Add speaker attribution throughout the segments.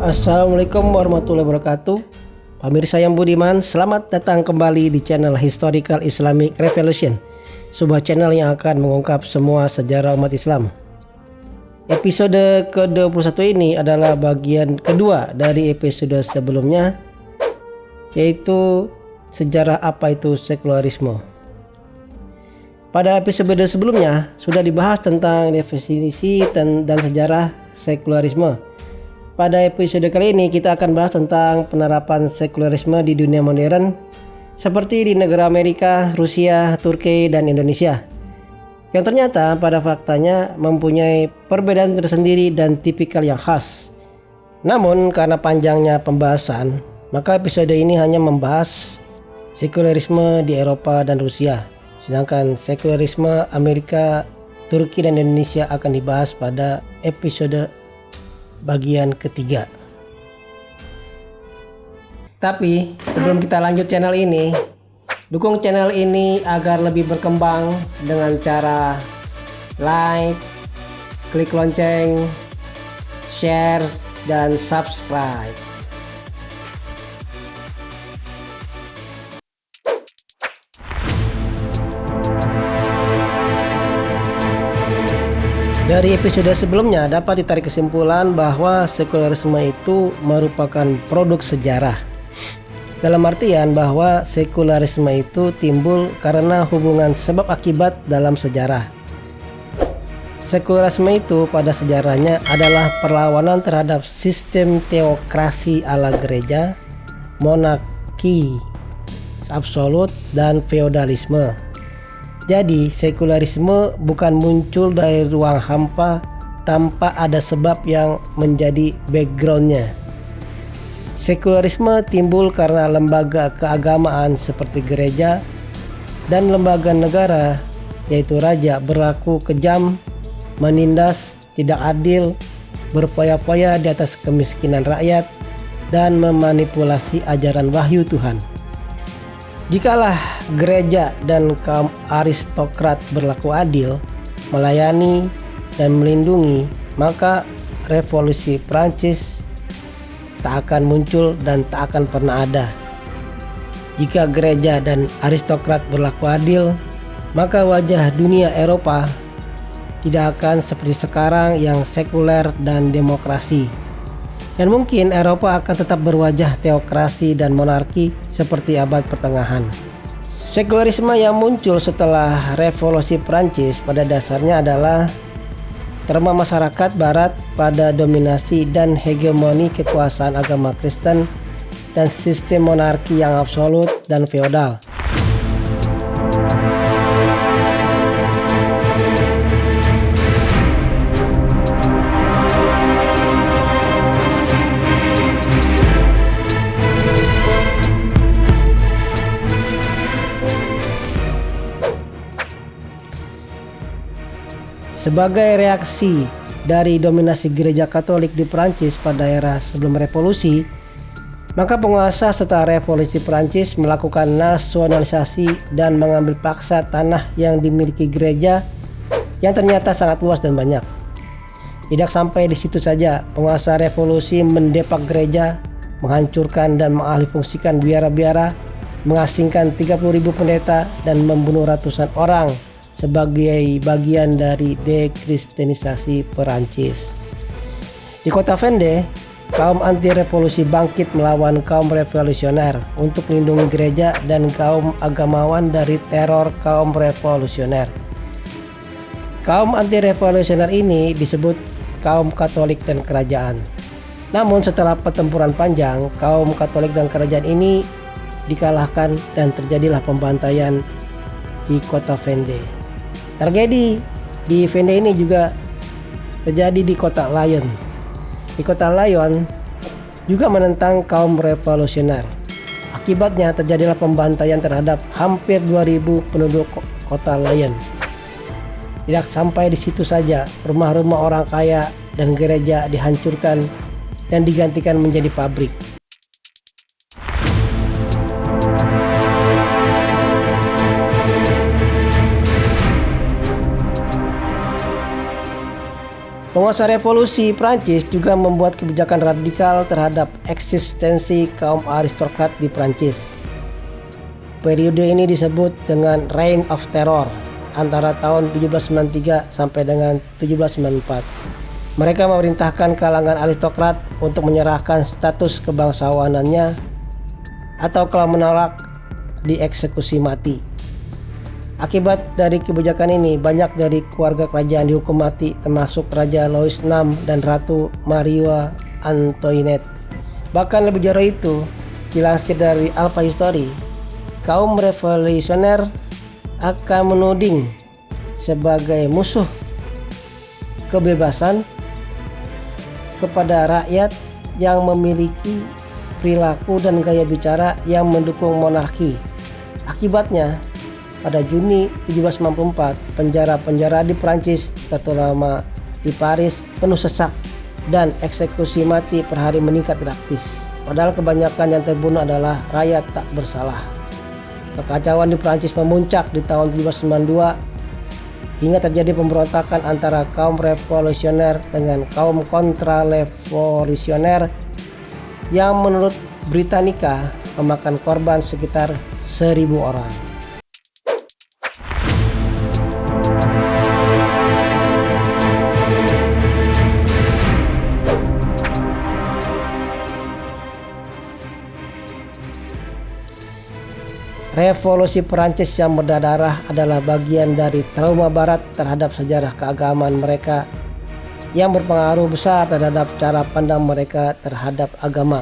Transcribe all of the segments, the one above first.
Speaker 1: Assalamualaikum warahmatullahi wabarakatuh. Pemirsa yang budiman, selamat datang kembali di channel Historical Islamic Revolution, sebuah channel yang akan mengungkap semua sejarah umat Islam. Episode ke-21 ini adalah bagian kedua dari episode sebelumnya, yaitu sejarah apa itu sekularisme. Pada episode sebelumnya sudah dibahas tentang definisi dan sejarah sekularisme. Pada episode kali ini kita akan bahas tentang penerapan sekularisme di dunia modern seperti di negara Amerika, Rusia, Turki, dan Indonesia, yang ternyata pada faktanya mempunyai perbedaan tersendiri dan tipikal yang khas. Namun karena panjangnya pembahasan, maka episode ini hanya membahas sekularisme di Eropa dan Rusia, sedangkan sekularisme Amerika, Turki, dan Indonesia akan dibahas pada episode bagian ketiga. Tapi sebelum kita lanjut channel ini, dukung channel ini agar lebih berkembang dengan cara like, klik lonceng, share, dan subscribe. Dari episode sebelumnya dapat ditarik kesimpulan bahwa sekularisme itu merupakan produk sejarah. Dalam artian bahwa sekularisme itu timbul karena hubungan sebab akibat dalam sejarah. Sekularisme itu pada sejarahnya adalah perlawanan terhadap sistem teokrasi ala gereja, monarki absolut, dan feodalisme. Jadi sekularisme bukan muncul dari ruang hampa tanpa ada sebab yang menjadi backgroundnya. Sekularisme timbul karena lembaga keagamaan seperti gereja dan lembaga negara, yaitu raja, berlaku kejam, menindas, tidak adil, berpoya-poya di atas kemiskinan rakyat, dan memanipulasi ajaran wahyu Tuhan. Jikalah gereja dan kaum aristokrat berlaku adil, melayani, dan melindungi, maka revolusi Prancis tak akan muncul dan tak akan pernah ada. Jika gereja dan aristokrat berlaku adil, maka wajah dunia Eropa tidak akan seperti sekarang yang sekuler dan demokrasi. Dan mungkin Eropa akan tetap berwajah teokrasi dan monarki seperti abad pertengahan. Sekularisme yang muncul setelah revolusi Prancis pada dasarnya adalah trauma masyarakat barat pada dominasi dan hegemoni kekuasaan agama Kristen dan sistem monarki yang absolut dan feodal. Sebagai reaksi dari dominasi gereja Katolik di Prancis pada era sebelum revolusi, maka penguasa setelah revolusi Prancis melakukan nasionalisasi dan mengambil paksa tanah yang dimiliki gereja yang ternyata sangat luas dan banyak. Tidak sampai di situ saja, penguasa revolusi mendepak gereja, menghancurkan dan mengalihfungsikan biara-biara, mengasingkan 30.000 pendeta, dan membunuh ratusan orang sebagai bagian dari dekristenisasi Perancis. Di kota Vendée, kaum anti-revolusi bangkit melawan kaum revolusioner untuk melindungi gereja dan kaum agamawan dari teror kaum revolusioner. Kaum anti-revolusioner ini disebut kaum Katolik dan kerajaan. Namun setelah pertempuran panjang, kaum Katolik dan kerajaan ini dikalahkan dan terjadilah pembantaian di kota Vendée. Tragedi di Vendée ini juga terjadi di kota Lyon. Di kota Lyon juga menentang kaum revolusioner. Akibatnya terjadilah pembantaian terhadap hampir 2.000 penduduk kota Lyon. Tidak sampai di situ saja, rumah-rumah orang kaya dan gereja dihancurkan dan digantikan menjadi pabrik. Penguasa revolusi Prancis juga membuat kebijakan radikal terhadap eksistensi kaum aristokrat di Prancis. Periode ini disebut dengan Reign of Terror antara tahun 1793 sampai dengan 1794. Mereka memerintahkan kalangan aristokrat untuk menyerahkan status kebangsawanannya atau kalau menolak dieksekusi mati. Akibat dari kebijakan ini, banyak dari keluarga kerajaan dihukum mati, termasuk Raja Louis VI dan Ratu Maria Antoinette. Bahkan lebih jauh itu, dilansir dari Alpha History, kaum revolusioner akan menuding sebagai musuh kebebasan kepada rakyat yang memiliki perilaku dan gaya bicara yang mendukung monarki. Akibatnya, pada Juni 1794, penjara-penjara di Prancis, terutama di Paris, penuh sesak dan eksekusi mati per hari meningkat drastis. Padahal kebanyakan yang terbunuh adalah rakyat tak bersalah. Kekacauan di Prancis memuncak di tahun 1792 hingga terjadi pemberontakan antara kaum revolusioner dengan kaum kontra-revolusioner yang menurut Britannica memakan korban sekitar 1.000 orang. Revolusi Perancis yang berdarah adalah bagian dari trauma Barat terhadap sejarah keagamaan mereka yang berpengaruh besar terhadap cara pandang mereka terhadap agama.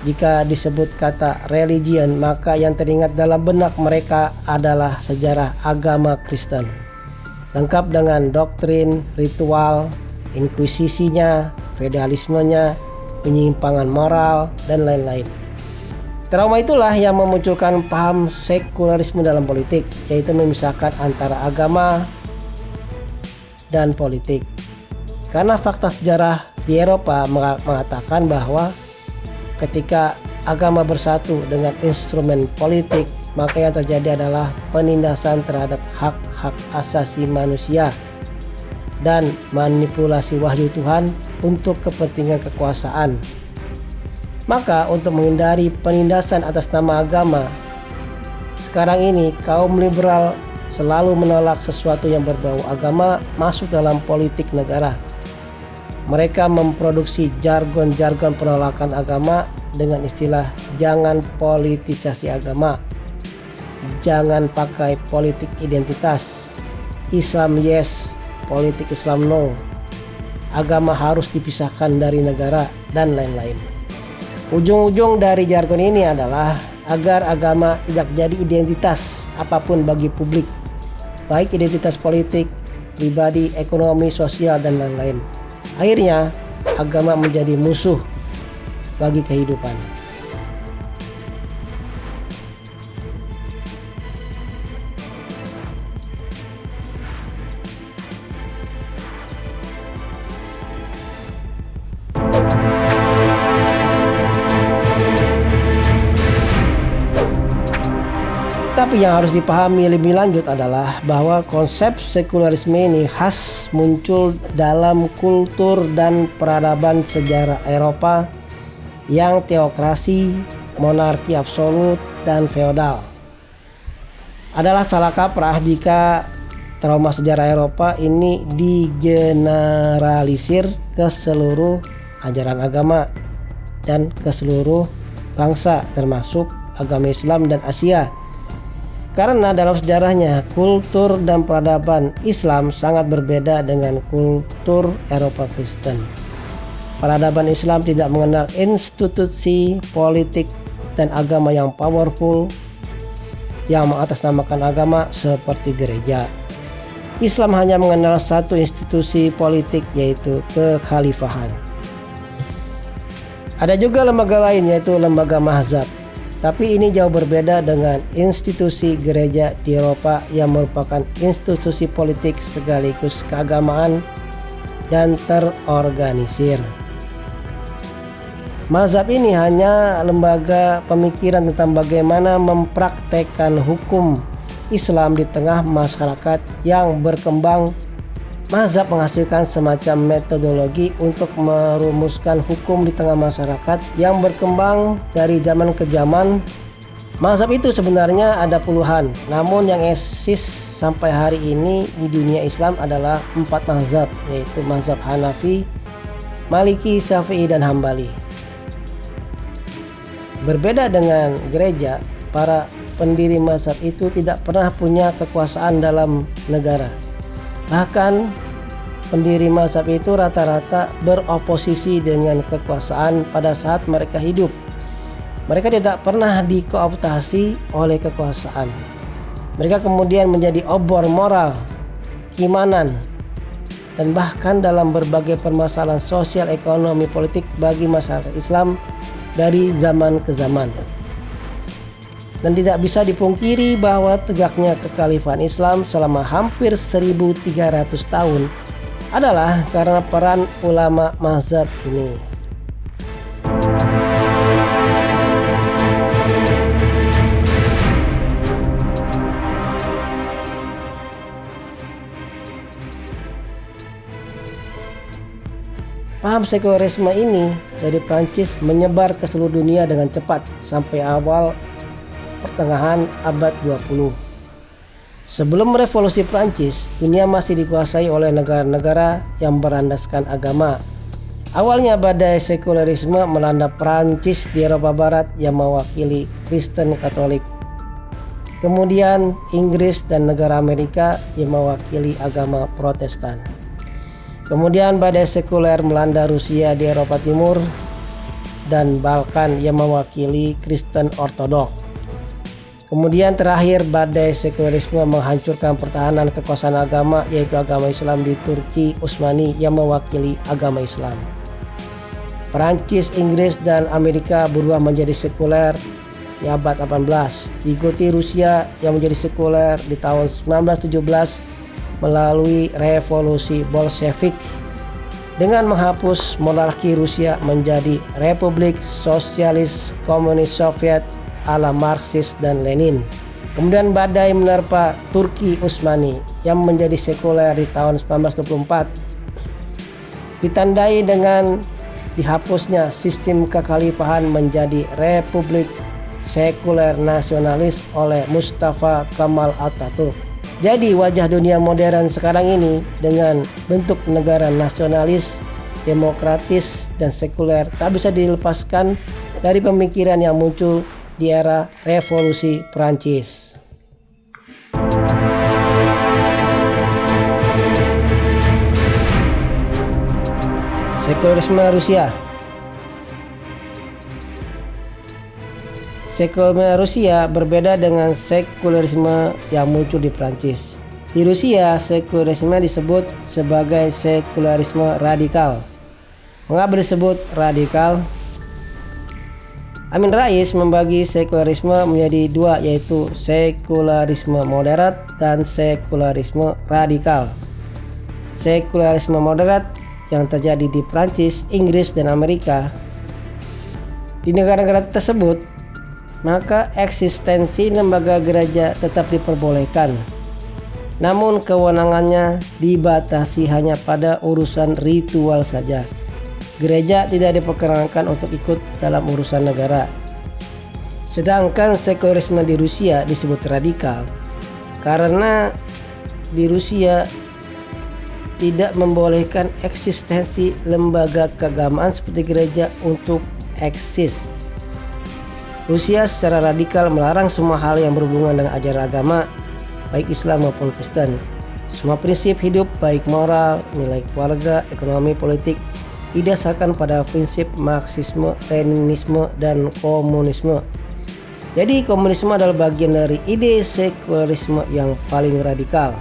Speaker 1: Jika disebut kata religion, maka yang teringat dalam benak mereka adalah sejarah agama Kristen, lengkap dengan doktrin, ritual, inkuisisinya, feudalismenya, penyimpangan moral, dan lain-lain. Trauma itulah yang memunculkan paham sekularisme dalam politik, yaitu memisahkan antara agama dan politik. Karena fakta sejarah di Eropa mengatakan bahwa ketika agama bersatu dengan instrumen politik, maka yang terjadi adalah penindasan terhadap hak-hak asasi manusia dan manipulasi wahyu Tuhan untuk kepentingan kekuasaan. Maka untuk menghindari penindasan atas nama agama, sekarang ini kaum liberal selalu menolak sesuatu yang berbau agama masuk dalam politik negara. Mereka memproduksi jargon-jargon penolakan agama dengan istilah jangan politisasi agama, jangan pakai politik identitas, Islam yes, politik Islam no, agama harus dipisahkan dari negara, dan lain-lain. Ujung-ujung dari jargon ini adalah agar agama tidak jadi identitas apapun bagi publik, baik identitas politik, pribadi, ekonomi, sosial, dan lain-lain. Akhirnya, agama menjadi musuh bagi kehidupan. Tapi yang harus dipahami lebih lanjut adalah bahwa konsep sekularisme ini khas muncul dalam kultur dan peradaban sejarah Eropa yang teokrasi, monarki absolut, dan feodal. Adalah salah kaprah jika trauma sejarah Eropa ini digeneralisir ke seluruh ajaran agama dan ke seluruh bangsa termasuk agama Islam dan Asia. Karena dalam sejarahnya, kultur dan peradaban Islam sangat berbeda dengan kultur Eropa Kristen. Peradaban Islam tidak mengenal institusi politik dan agama yang powerful yang mengatasnamakan agama seperti gereja. Islam hanya mengenal satu institusi politik, yaitu kekhalifahan. Ada juga lembaga lain, yaitu lembaga mazhab. Tapi ini jauh berbeda dengan institusi gereja di Eropa yang merupakan institusi politik sekaligus keagamaan dan terorganisir. Mazhab ini hanya lembaga pemikiran tentang bagaimana mempraktekkan hukum Islam di tengah masyarakat yang berkembang mazhab menghasilkan semacam metodologi untuk merumuskan hukum di tengah masyarakat yang berkembang dari zaman ke zaman. Mazhab itu sebenarnya ada puluhan, namun yang eksis sampai hari ini di dunia Islam adalah 4 mazhab, yaitu mazhab Hanafi, Maliki, Syafi'i, dan Hambali. Berbeda dengan gereja, para pendiri mazhab itu tidak pernah punya kekuasaan dalam negara. Bahkan pendiri mazhab itu rata-rata beroposisi dengan kekuasaan pada saat mereka hidup. Mereka tidak pernah dikooptasi oleh kekuasaan. Mereka kemudian menjadi obor moral, keimanan, dan bahkan dalam berbagai permasalahan sosial, ekonomi, politik bagi masyarakat Islam dari zaman ke zaman. Dan tidak bisa dipungkiri bahwa tegaknya kekhalifahan Islam selama hampir 1300 tahun adalah karena peran ulama mazhab ini. Paham sekularisme ini dari Prancis menyebar ke seluruh dunia dengan cepat sampai awal pertengahan abad 20. Sebelum revolusi Prancis, dunia masih dikuasai oleh negara-negara yang berlandaskan agama. Awalnya badai sekularisme melanda Prancis di Eropa Barat yang mewakili Kristen Katolik. Kemudian Inggris dan negara Amerika yang mewakili agama Protestan. Kemudian badai sekuler melanda Rusia di Eropa Timur dan Balkan yang mewakili Kristen Ortodoks. Kemudian terakhir badai sekularisme menghancurkan pertahanan kekuasaan agama, yaitu agama Islam di Turki Utsmani yang mewakili agama Islam. Perancis, Inggris, dan Amerika berubah menjadi sekuler di abad 18. Diikuti Rusia yang menjadi sekuler di tahun 1917 melalui revolusi Bolshevik dengan menghapus monarki Rusia menjadi Republik Sosialis Komunis Soviet ala Marxis dan Lenin. Kemudian badai menerpa Turki Utsmani yang menjadi sekuler di tahun 1924, ditandai dengan dihapusnya sistem kekhalifahan menjadi Republik Sekuler Nasionalis oleh Mustafa Kemal Atatürk. Jadi wajah dunia modern sekarang ini dengan bentuk negara nasionalis, demokratis, dan sekuler tak bisa dilepaskan dari pemikiran yang muncul di era revolusi Prancis. Sekularisme Rusia. Sekularisme Rusia berbeda dengan sekularisme yang muncul di Prancis. Di Rusia, sekularisme disebut sebagai sekularisme radikal. Mengapa disebut radikal? Amin Rais membagi sekularisme menjadi dua, yaitu sekularisme moderat dan sekularisme radikal. Sekularisme moderat yang terjadi di Prancis, Inggris, dan Amerika. Di negara-negara tersebut, maka eksistensi lembaga gereja tetap diperbolehkan. Namun kewenangannya dibatasi hanya pada urusan ritual saja. Gereja tidak diperkenankan untuk ikut dalam urusan negara. Sedangkan sekularisme di Rusia disebut radikal karena di Rusia tidak membolehkan eksistensi lembaga keagamaan seperti gereja untuk eksis. Rusia secara radikal melarang semua hal yang berhubungan dengan ajaran agama, baik Islam maupun Kristen. Semua prinsip hidup baik moral, nilai keluarga, ekonomi, politik didasarkan pada prinsip Marxisme, Leninisme, dan komunisme. Jadi komunisme adalah bagian dari ide sekularisme yang paling radikal.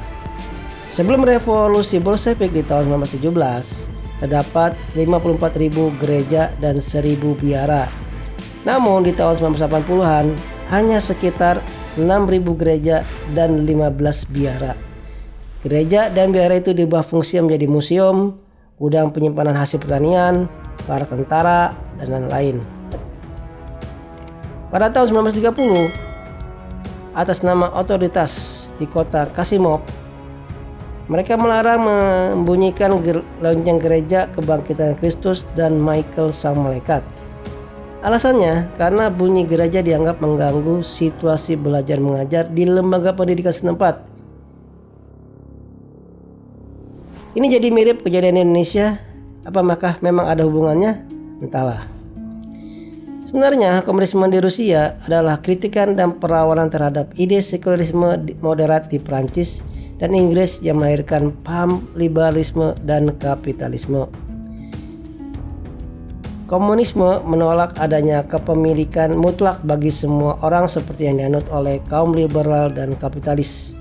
Speaker 1: Sebelum revolusi Bolshevik di tahun 1917, terdapat 54.000 gereja dan 1.000 biara. Namun di tahun 1980-an hanya sekitar 6.000 gereja dan 15 biara. Gereja dan biara itu diubah fungsi menjadi museum, gudang penyimpanan hasil pertanian, para tentara, dan lain-lain. Pada tahun 1930, atas nama otoritas di kota Kasimov, Mereka melarang membunyikan lonceng gereja kebangkitan Kristus dan Michael sang malaikat. Alasannya karena bunyi gereja dianggap mengganggu situasi belajar mengajar di lembaga pendidikan setempat. Ini jadi mirip kejadian di Indonesia. Apakah memang ada hubungannya? Entahlah. Sebenarnya komunisme di Rusia adalah kritikan dan perlawanan terhadap ide sekularisme moderat di Prancis dan Inggris yang melahirkan paham liberalisme dan kapitalisme. Komunisme menolak adanya kepemilikan mutlak bagi semua orang seperti yang dianut oleh kaum liberal dan kapitalis.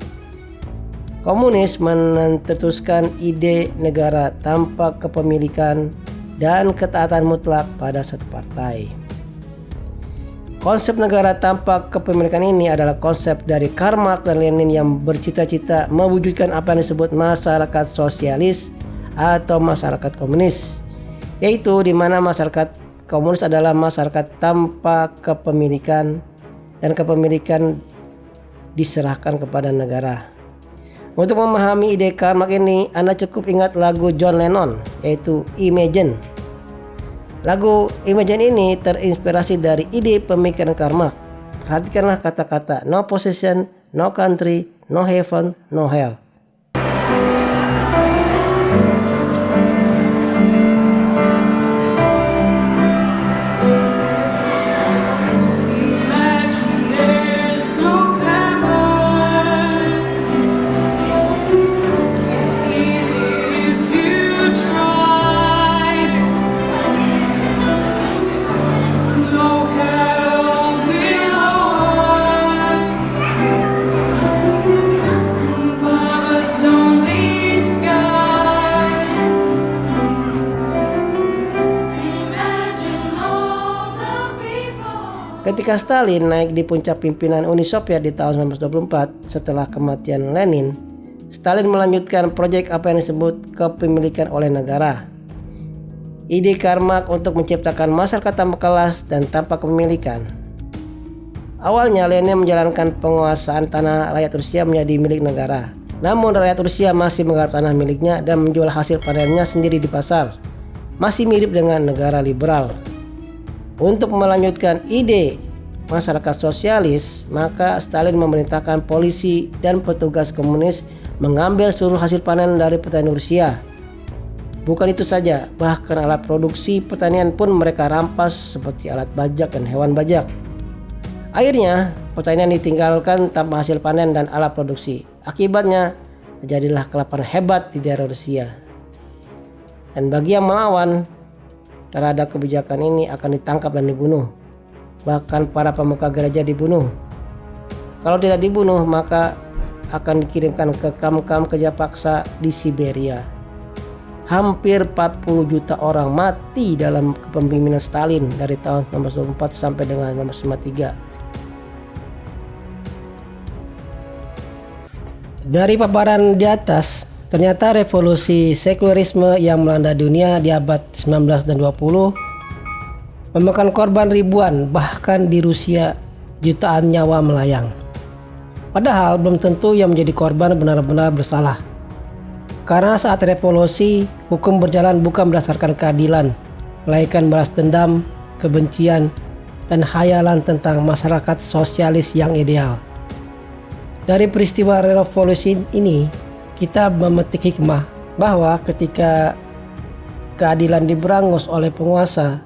Speaker 1: Komunis mencetuskan ide negara tanpa kepemilikan dan ketaatan mutlak pada satu partai. Konsep negara tanpa kepemilikan ini adalah konsep dari Karl Marx dan Lenin yang bercita-cita mewujudkan apa yang disebut masyarakat sosialis atau masyarakat komunis, yaitu di mana masyarakat komunis adalah masyarakat tanpa kepemilikan dan kepemilikan diserahkan kepada negara. Untuk memahami ide Karl Marx ini, Anda cukup ingat lagu John Lennon, yaitu Imagine. Lagu Imagine ini terinspirasi dari ide pemikiran Karl Marx. Perhatikanlah kata-kata no possession, no country, no heaven, no hell. Ketika Stalin naik di puncak pimpinan Uni Soviet di tahun 1924 setelah kematian Lenin, Stalin melanjutkan proyek apa yang disebut kepemilikan oleh negara. Ide Karl Marx untuk menciptakan masyarakat tanpa kelas dan tanpa kepemilikan. Awalnya Lenin menjalankan penguasaan tanah rakyat Rusia menjadi milik negara. Namun rakyat Rusia masih menggarap tanah miliknya dan menjual hasil panennya sendiri di pasar. Masih mirip dengan negara liberal. Untuk melanjutkan ide masyarakat sosialis, maka Stalin memerintahkan polisi dan petugas komunis mengambil seluruh hasil panen dari petani Rusia. Bukan itu saja, bahkan alat produksi pertanian pun mereka rampas seperti alat bajak dan hewan bajak. Akhirnya, pertanian ditinggalkan tanpa hasil panen dan alat produksi. Akibatnya, terjadilah kelaparan hebat di daerah Rusia. Dan bagi yang melawan terhadap kebijakan ini akan ditangkap dan dibunuh. Bahkan para pemuka gereja dibunuh. Kalau tidak dibunuh, maka akan dikirimkan ke kam-kam kerja paksa di Siberia. Hampir 40 juta orang mati dalam kepemimpinan Stalin dari tahun 1924 sampai dengan 1953. Dari paparan di atas, ternyata revolusi sekularisme yang melanda dunia di abad 19 dan 20 memakan korban ribuan, bahkan di Rusia jutaan nyawa melayang. Padahal belum tentu yang menjadi korban benar-benar bersalah. Karena saat revolusi, hukum berjalan bukan berdasarkan keadilan, melainkan balas dendam, kebencian, dan khayalan tentang masyarakat sosialis yang ideal. Dari peristiwa revolusi ini, kita memetik hikmah bahwa ketika keadilan diberangus oleh penguasa,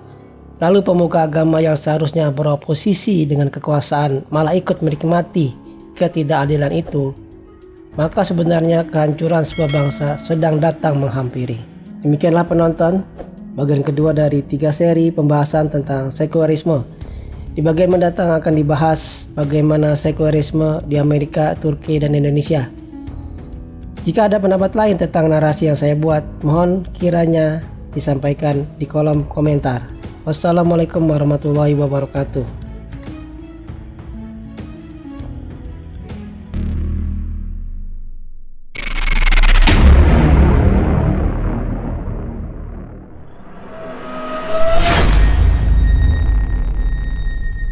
Speaker 1: lalu pemuka agama yang seharusnya beroposisi dengan kekuasaan malah ikut menikmati ketidakadilan itu, maka sebenarnya kehancuran sebuah bangsa sedang datang menghampiri. Demikianlah penonton, bagian kedua dari 3 seri pembahasan tentang sekularisme. Di bagian mendatang akan dibahas bagaimana sekularisme di Amerika, Turki, dan Indonesia. Jika ada pendapat lain tentang narasi yang saya buat, mohon kiranya disampaikan di kolom komentar. Wassalamualaikum warahmatullahi wabarakatuh.